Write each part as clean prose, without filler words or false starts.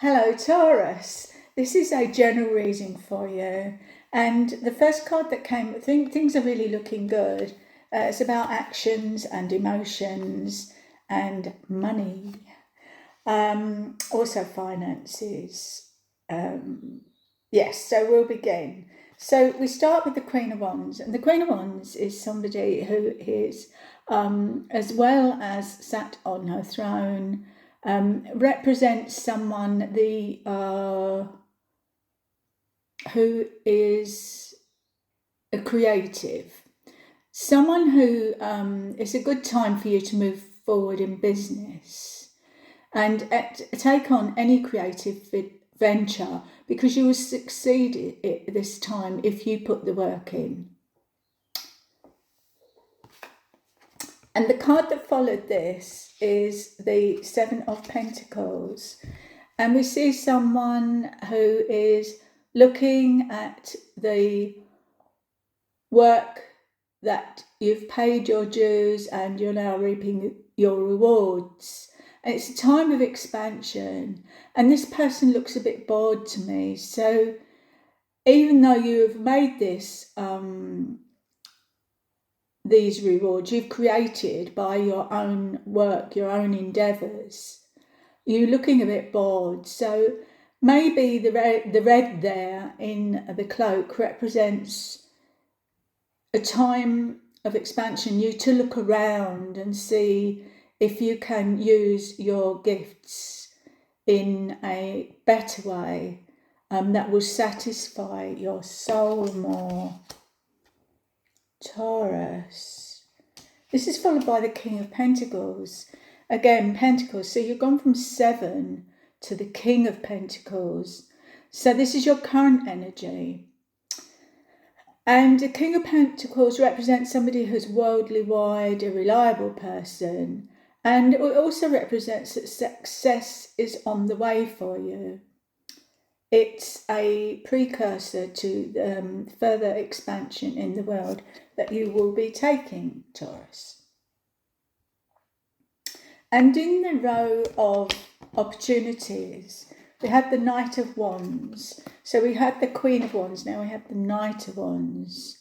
Hello, Taurus. This is a general reading for you. And the first card that came, I think things are really looking good. It's about actions and emotions and money, also finances. Yes, so we'll begin. So we start with the Queen of Wands. And the Queen of Wands is somebody who is, as well as sat on her throne, represents someone who is a creative, someone who it's a good time for you to move forward in business and take on any creative venture, because you will succeed at this time if you put the work in. And the card that followed this is the Seven of Pentacles. And we see someone who is looking at the work that you've paid your dues and you're now reaping your rewards. And it's a time of expansion. And this person looks a bit bored to me. So even though you have made these rewards you've created by your own work, your own endeavours, you're looking a bit bored. So maybe the red there in the cloak represents a time of expansion, you to look around and see if you can use your gifts in a better way that will satisfy your soul more. Taurus. This is followed by the King of Pentacles. Again, Pentacles. So you've gone from 7 to the King of Pentacles. So this is your current energy. And the King of Pentacles represents somebody who's worldly wide, a reliable person. And it also represents that success is on the way for you. It's a precursor to further expansion in the world that you will be taking, Taurus. And in the row of opportunities, we had the Knight of Wands. So we had the Queen of Wands, now we have the Knight of Wands.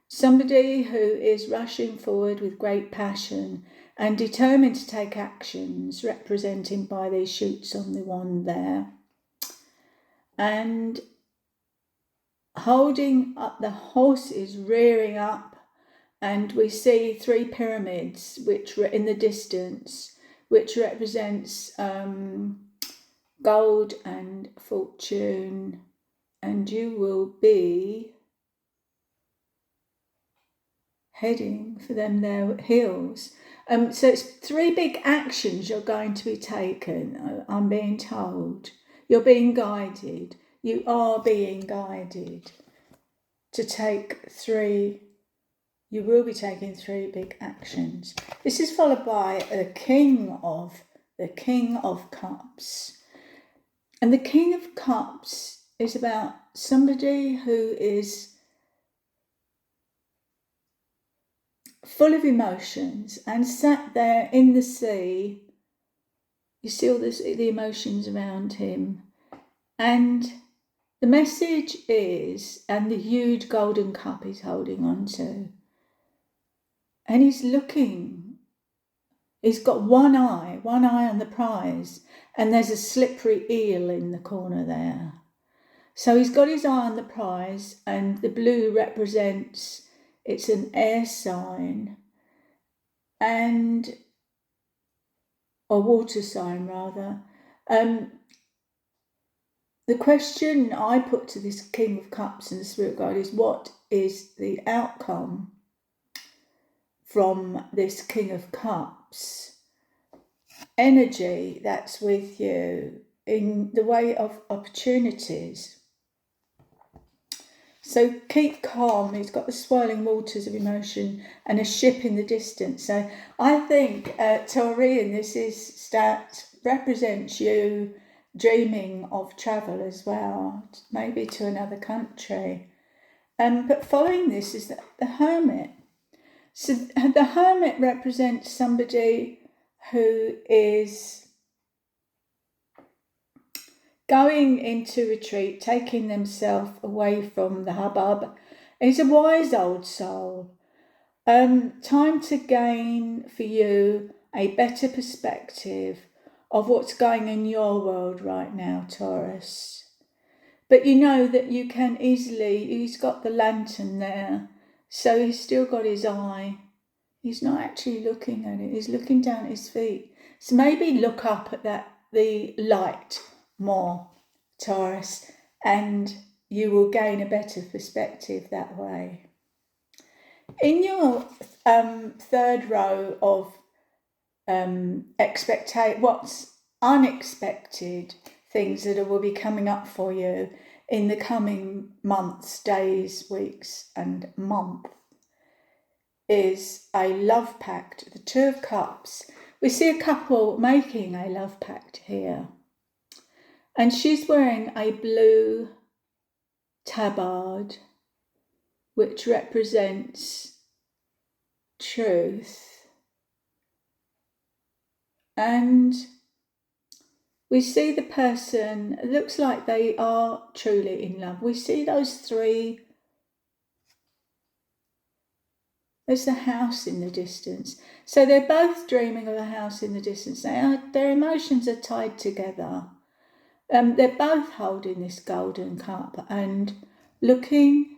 Somebody who is rushing forward with great passion and determined to take actions, represented by these shoots on the wand there. And holding up, the horse is rearing up, and we see 3 pyramids which were in the distance, which represents gold and fortune, and you will be heading for them their hills. So it's 3 big actions you're going to be taken, I'm being told. You're being guided. You are being guided to take 3. You will be taking 3 big actions. This is followed by the King of Cups. And the King of Cups is about somebody who is full of emotions and sat there in the sea. You see all the emotions around him. And the message is, and the huge golden cup he's holding on to. And he's looking. He's got one eye on the prize, and there's a slippery eel in the corner there. So he's got his eye on the prize, and the blue represents, it's an air sign, and a water sign rather. The question I put to this King of Cups and the Spirit Guide is, what is the outcome from this King of Cups energy that's with you in the way of opportunities? So keep calm. He's got the swirling waters of emotion and a ship in the distance. So I think, Taurian, represents you dreaming of travel as well, maybe to another country. But following this is the Hermit. So the Hermit represents somebody who is going into retreat, taking themselves away from the hubbub. He's a wise old soul. Time to gain for you a better perspective of what's going in your world right now, Taurus. But you know that you can easily, he's got the lantern there, so he's still got his eye. He's not actually looking at it, he's looking down at his feet. So maybe look up at the light more, Taurus, and you will gain a better perspective that way. In your third row of what's unexpected things that will be coming up for you in the coming months, days, weeks, and month is a love pact, the Two of Cups. We see a couple making a love pact here, and she's wearing a blue tabard, which represents truth. And we see the person, it looks like they are truly in love. We see those three. There's a house in the distance. So they're both dreaming of a house in the distance. Their emotions are tied together. They're both holding this golden cup and looking.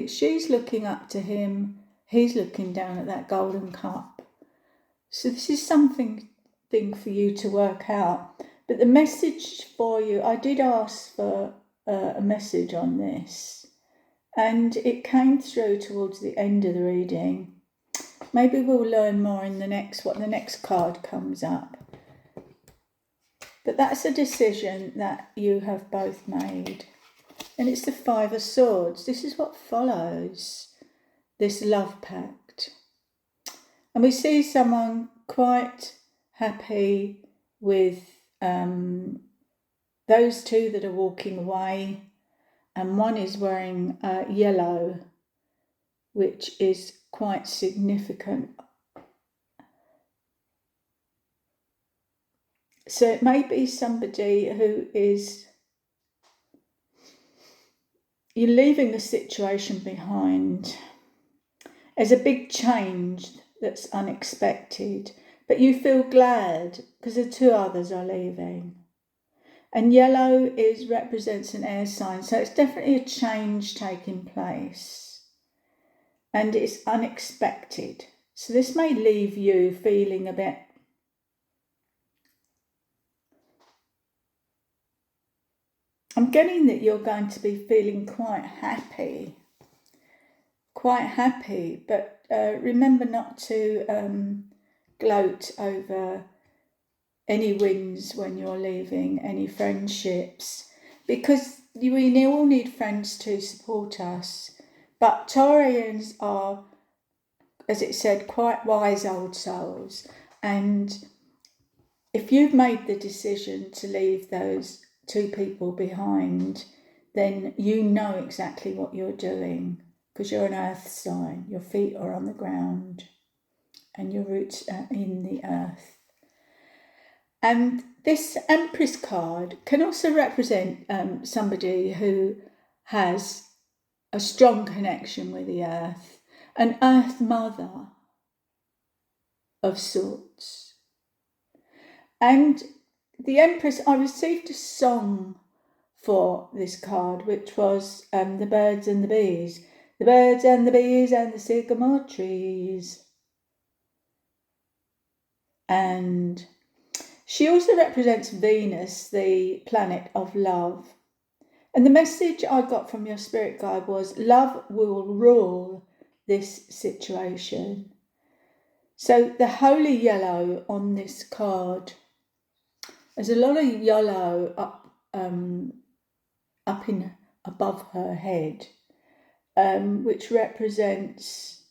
She's looking up to him. He's looking down at that golden cup. So this is something for you to work out. But the message for you, I did ask for a message on this, and it came through towards the end of the reading. Maybe we'll learn more in the next card comes up. But that's a decision that you have both made. And it's the Five of Swords. This is what follows this love pact. And we see someone quite happy with those two that are walking away. And one is wearing yellow, which is quite significant. So it may be somebody who is, you're leaving the situation behind. There's a big change that's unexpected, but you feel glad because the two others are leaving. And yellow represents an air sign, so it's definitely a change taking place. And it's unexpected. So this may leave you feeling a bit I'm getting that you're going to be feeling quite happy, but remember not to gloat over any wins when you're leaving, any friendships, because we all need friends to support us. But Taurians are, as it said, quite wise old souls, and if you've made the decision to leave those two people behind, then you know exactly what you're doing, because you're an earth sign. Your feet are on the ground and your roots are in the earth. And this Empress card can also represent somebody who has a strong connection with the earth, an earth mother of sorts. And the Empress, I received a song for this card, which was The Birds and the Bees. The birds and the bees and the sycamore trees. And she also represents Venus, the planet of love. And the message I got from your spirit guide was, love will rule this situation. So the holy yellow on this card, there's a lot of yellow up in above her head, which represents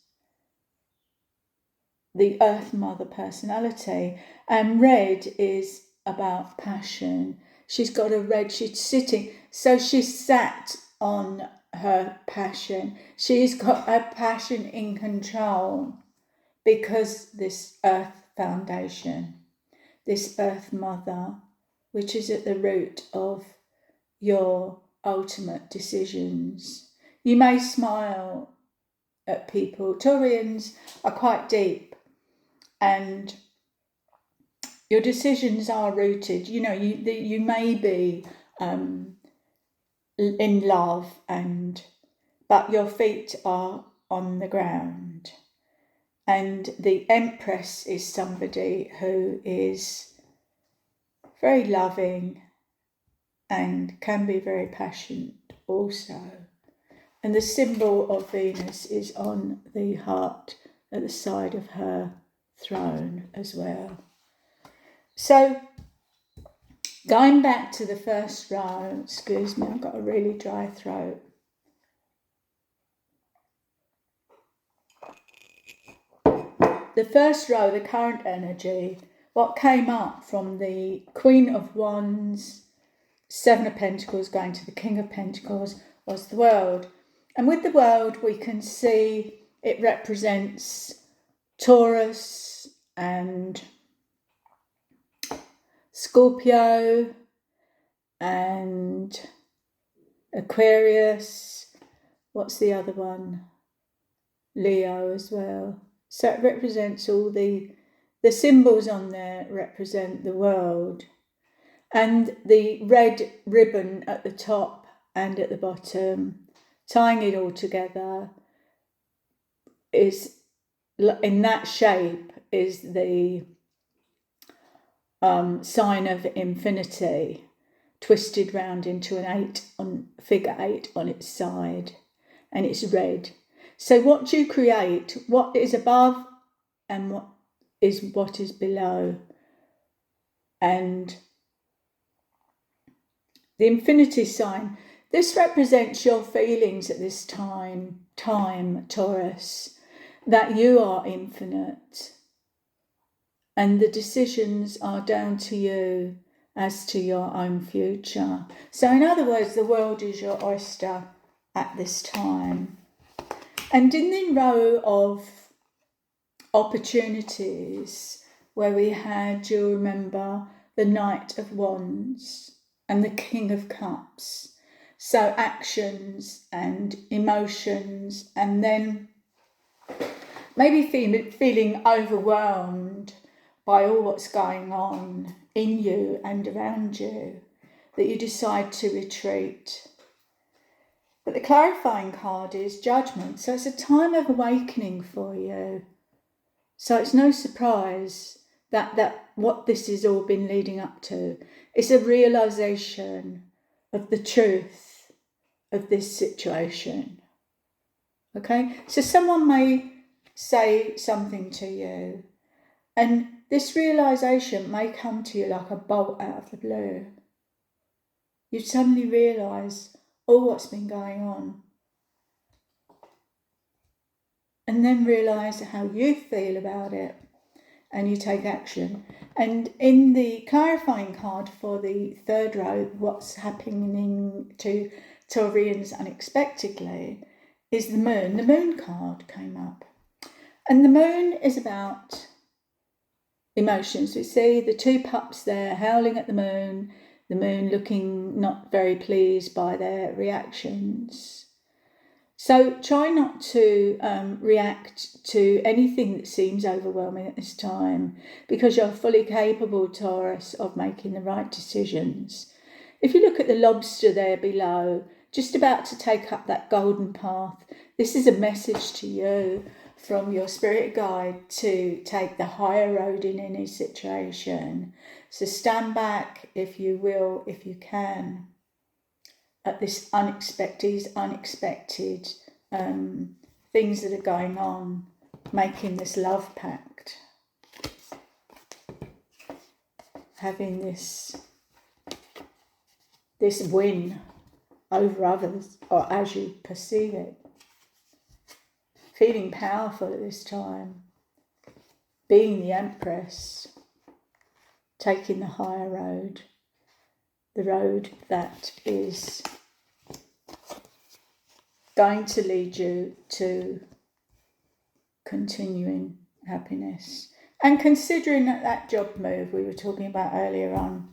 the Earth Mother personality. And red is about passion. She's got a red, she's sitting, so she's sat on her passion. She's got her passion in control because this Earth foundation. this Earth Mother, which is at the root of your ultimate decisions. You may smile at people. Taurians are quite deep, and your decisions are rooted. You know, you may be in love, but your feet are on the ground. And the Empress is somebody who is very loving and can be very passionate also. And the symbol of Venus is on the heart at the side of her throne as well. So, going back to the first row, excuse me, I've got a really dry throat. The first row, the current energy, what came up from the Queen of Wands, Seven of Pentacles going to the King of Pentacles was the World. And with the World, we can see it represents Taurus and Scorpio and Aquarius. What's the other one? Leo as well. So it represents all the symbols on there represent the world. And the red ribbon at the top and at the bottom, tying it all together, is in that shape is the sign of infinity, twisted round into an 8 on figure 8 on its side, and it's red. So what do you create? What is above and what is below? And the infinity sign, this represents your feelings at this time, Taurus, that you are infinite and the decisions are down to you as to your own future. So in other words, the world is your oyster at this time. And in the row of opportunities where we had, you'll remember, the Knight of Wands and the King of Cups. So actions and emotions, and then maybe feeling overwhelmed by all what's going on in you and around you, that you decide to retreat. But the clarifying card is Judgment. So it's a time of awakening for you. So it's no surprise that what this has all been leading up to. It's a realization of the truth of this situation. Okay? So someone may say something to you, and this realization may come to you like a bolt out of the blue. You suddenly realise all what's been going on, and then realise how you feel about it, and you take action. And in the clarifying card for the third row, what's happening to Taurians unexpectedly is the Moon. The Moon card came up. And the Moon is about emotions. We see the two pups there howling at the Moon looking not very pleased by their reactions. So try not to react to anything that seems overwhelming at this time, because you're fully capable, Taurus, of making the right decisions. If you look at the lobster there below, just about to take up that golden path, this is a message to you from your spirit guide to take the higher road in any situation. So stand back, if you will, if you can, at this unexpected things that are going on, making this love pact, having this win over others, or as you perceive it, feeling powerful at this time, being the Empress, taking the higher road, the road that is going to lead you to continuing happiness. and considering that job move we were talking about earlier on.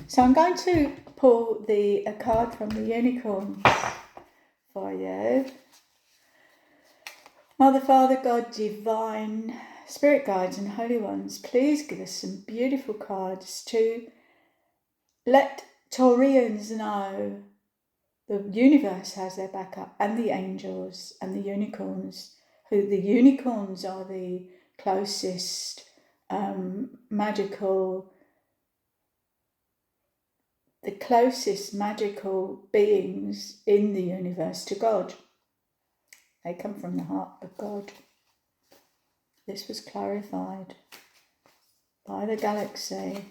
So I'm going to pull a card from the unicorns for you. Mother, Father, God, Divine, Spirit Guides and Holy Ones, please give us some beautiful cards to let Taurians know the universe has their backup, and the angels and the unicorns. The unicorns are the closest magical beings in the universe to God. They come from the heart of God. This was clarified by the galaxy.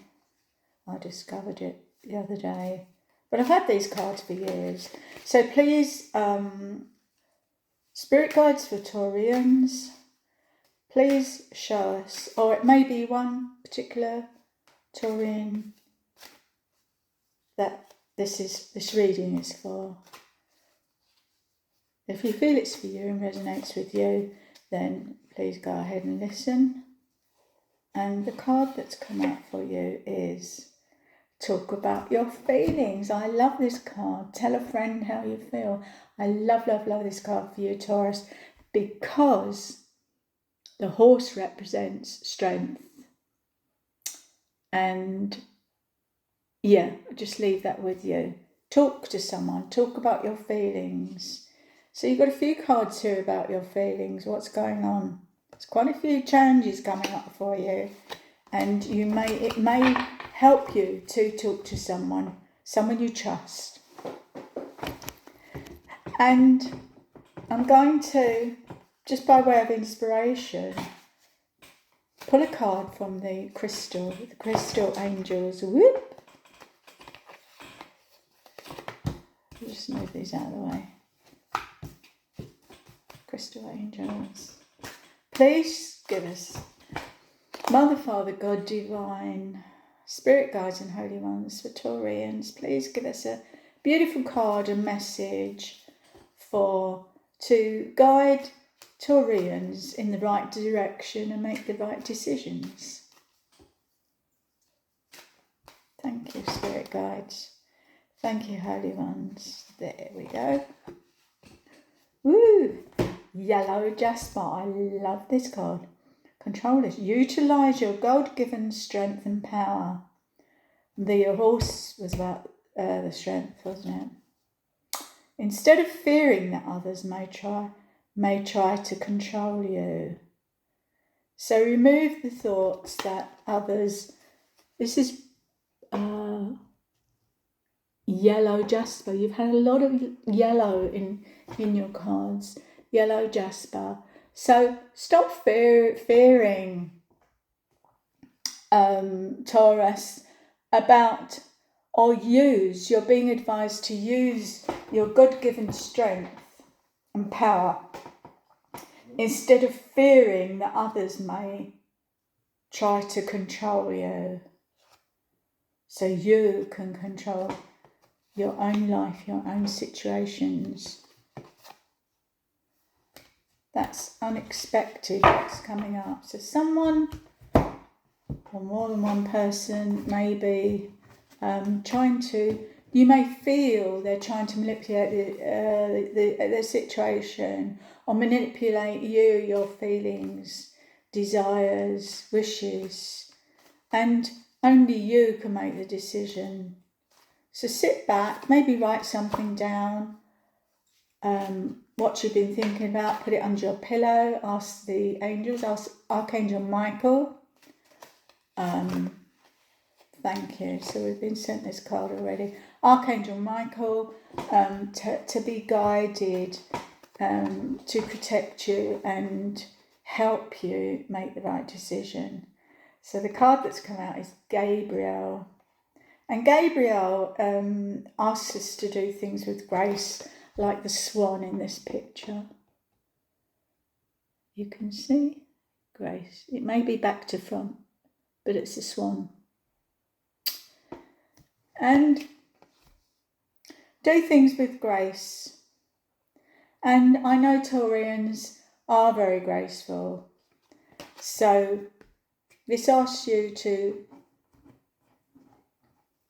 I discovered it the other day. But I've had these cards for years. So please, Spirit Guides for Taurians, please show us, or it may be one particular Taurian that this reading is for. If you feel it's for you and resonates with you, then please go ahead and listen. And the card that's come out for you is talk about your feelings. I love this card. Tell a friend how you feel. I love, love, love this card for you, Taurus, because the horse represents strength. And yeah, just leave that with you. Talk to someone. Talk about your feelings. So you've got a few cards here about your feelings. What's going on? There's quite a few challenges coming up for you. And it may help you to talk to someone you trust. And I'm going to, just by way of inspiration, pull a card from the crystal angels. Whoop! I'll just move these out of the way. Crystal angels. Please give us, Mother, Father, God, Divine, Spirit Guides and Holy Ones for Taurians, please give us a beautiful card and message to guide Taurians in the right direction and make the right decisions. Thank you, Spirit Guides. Thank you, Holy Ones. There we go. Woo! Yellow Jasper. I love this card. Controllers. Utilise your God-given strength and power. The horse was about the strength, wasn't it? Instead of fearing that others may try to control you. So remove the thoughts that others. This is yellow jasper. You've had a lot of yellow in your cards. Yellow jasper. So stop fearing, Taurus, about, or you're being advised to use your God-given strength and power instead of fearing that others may try to control you. So you can control your own life, your own situations. That's unexpected, what's coming up. So someone, or more than one person, may be you may feel they're trying to manipulate the situation, or manipulate you, your feelings, desires, wishes, and only you can make the decision. So sit back, maybe write something down, what you've been thinking about, put it under your pillow, ask the angels, ask Archangel Michael. Thank you. So we've been sent this card already. Archangel Michael, to be guided, to protect you and help you make the right decision. So the card that's come out is Gabriel. And Gabriel asks us to do things with grace, like the swan in this picture. You can see grace. It may be back to front, but it's a swan. And do things with grace. And I know Taurians are very graceful. So this asks you to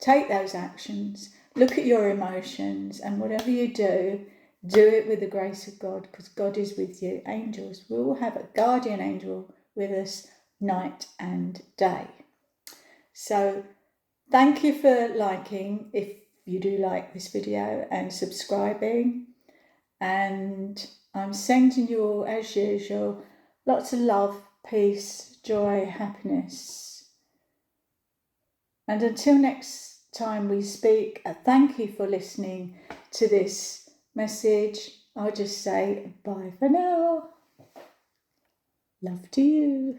take those actions, look at your emotions, and whatever you do it with the grace of God, because God is with you. Angels, we will have a guardian angel with us night and day. So thank you for liking, if you do like this video, and subscribing. And I'm sending you all, as usual, lots of love, peace, joy, happiness. And until next time we speak, thank you for listening to this message. I'll just say bye for now. Love to you.